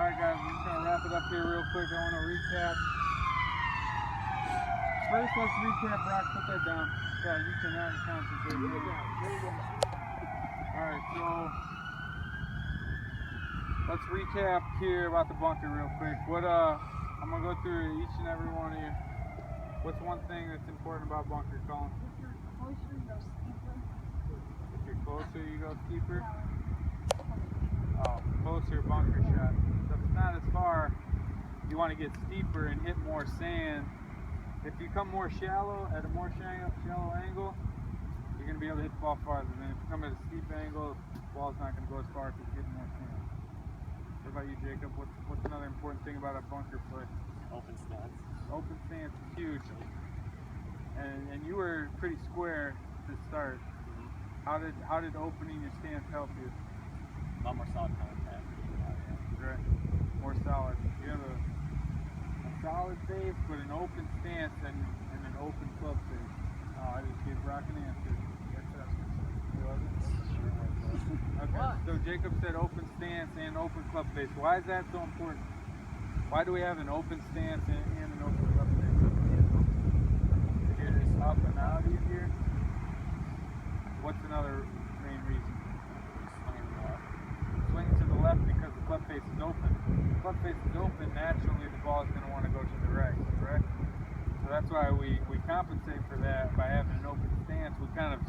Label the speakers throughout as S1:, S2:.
S1: Alright guys, we're just going to wrap it up here real quick. I want to recap. First, let's recap. Brock, put that down. God, you cannot concentrate. Alright, so let's recap here about the bunker real quick. I'm going to go through each and every one of you. What's one thing that's important about bunker, Colin? If you're closer, you go steeper. Oh, closer bunker shot. So if it's not as far, you want to get steeper and hit more sand. If you come more shallow, at a more shallow angle, you're going to be able to hit the ball farther. Then if you come at a steep angle, the ball's not going to go as far because you're getting more sand. What about you, Jacob? What's another important thing about a bunker play?
S2: Open stance.
S1: Open stance is huge. And you were pretty square to start. How did opening your stance help you?
S2: A lot more solid contact.
S1: Right. More solid. You have a solid face, but an open stance and an open club face. Oh, I just gave Brock an answer. That's what I was going to say. Okay, so Jacob said open stance and open club face. Why is that so important? Why do we have an open stance and an open club face? To get it up and out easier? What's another main reason? Swing to the left because the club face is open. If the club face is open, naturally the ball is going to want to go to the right, correct? So that's why we compensate for that by having an open stance. We kind of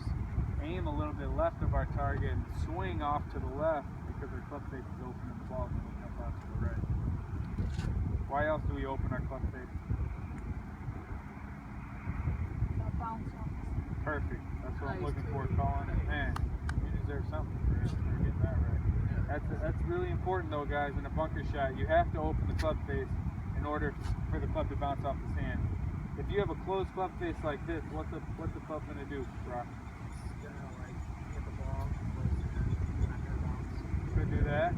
S1: aim a little bit left of our target and swing off to the left because our club face is open and the ball is going to jump out to the right. Why else do we open our club face? Perfect. That's what I'm looking for, Colin. And man, you deserve something for getting that right. That's really important though, guys. In a bunker shot, you have to open the club face in order for the club to bounce off the sand. If you have a closed club face like this, what's the club going to do, Brock?
S3: It's gonna hit the ball.
S1: Could do that,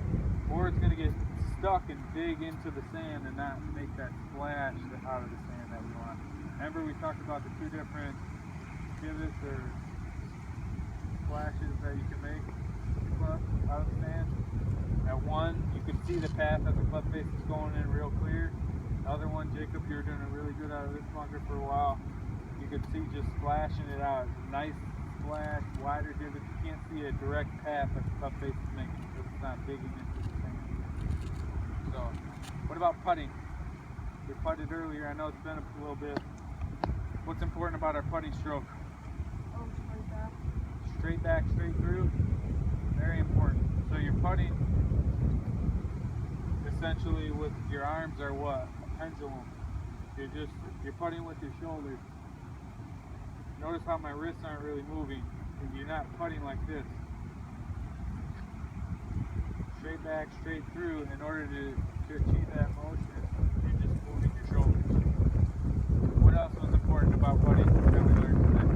S1: or it's going to get stuck and dig into the sand and not make that splash out of the sand that we want. Remember we talked about the two different pivots or splashes that you can make the club out of the sand. At one, you can see the path that the club face is going in real clear. The other one, Jacob, you were doing it really good out of this bunker for a while. You could see just splashing it out. It's a nice splash, wider divots. You can't see a direct path that the club face is making because it's not digging into the sand. So, what about putting? We putted earlier. I know it's been a little bit. What's important about our putting stroke? Straight back, straight through. Very important. So you're putting essentially with your arms are what? A pendulum. You're putting with your shoulders. Notice how my wrists aren't really moving. You're not putting like this. Straight back, straight through. In order to achieve that motion, you're just moving your shoulders. What else was important about putting that we learned today?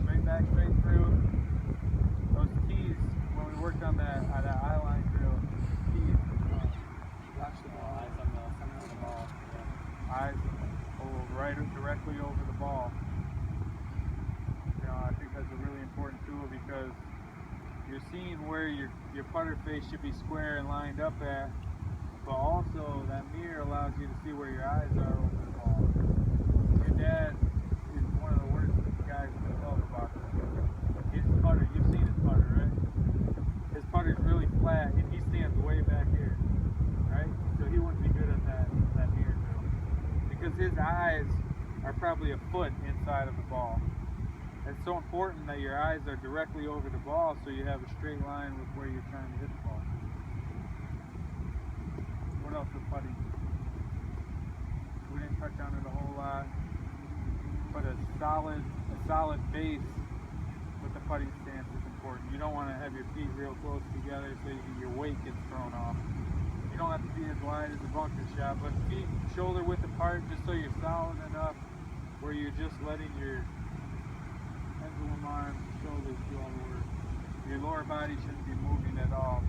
S1: Straight back, straight through. Those tees, when we worked on that eye-line drill, tees,
S2: Watch the ball. Eyes on the center of the ball. Yeah.
S1: eyes right directly over the ball. You know, I think that's a really important tool because you're seeing where your putter face should be square and lined up at, but also that mirror allows you to see where your eyes are over the ball. Your dad is one of the worst guys in the club about this. His putter, you've seen his putter, right? His putter's really flat and he stands way back here, right? So he wouldn't be good at that mirror drill. Because his eyes are probably a foot inside of the ball. It's so important that your eyes are directly over the ball so you have a straight line with where you're trying to hit the ball. What else with putting? We didn't touch on it a whole lot, but a solid base with the putting stance is important. You don't want to have your feet real close together so your weight gets thrown off. You don't have to be as wide as a bunker shot, but feet shoulder width apart just so you're solid enough where you're just letting your pendulum arms and shoulders do all the work. Your lower body shouldn't be moving at all.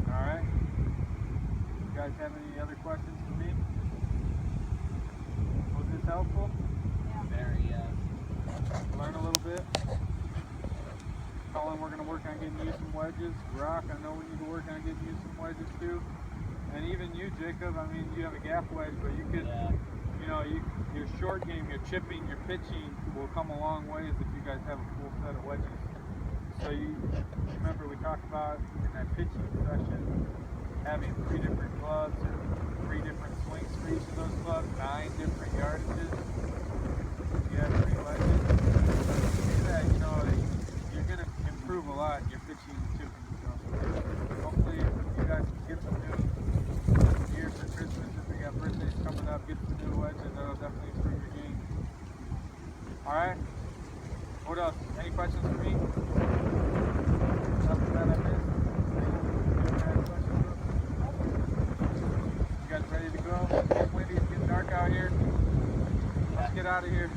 S1: Alright? You guys have any other questions for me? Was this helpful?
S2: Very,
S1: Learn a little bit? Colin, we're going to work on getting you some wedges. Rock, I know we need to work on getting you some wedges too. And even you, Jacob, I mean, you have a gap wedge, but you could, you know, your short game, your chipping, your pitching will come a long ways if you guys have a full set of wedges. So you remember we talked about in that pitching session having 3 different clubs or 3 different swings for each of those clubs, 9 different yardages. You have 3 wedges. See that, you know, you're going to improve a lot in your pitching and chipping. So hopefully you guys can get some new gear for Christmas. If we got birthdays coming up, get some new wedges. That'll definitely improve your game. Alright? What else? Any questions for me? Nothing that I missed? You guys ready to go? It's windy, it's getting dark out here. Let's get out of here.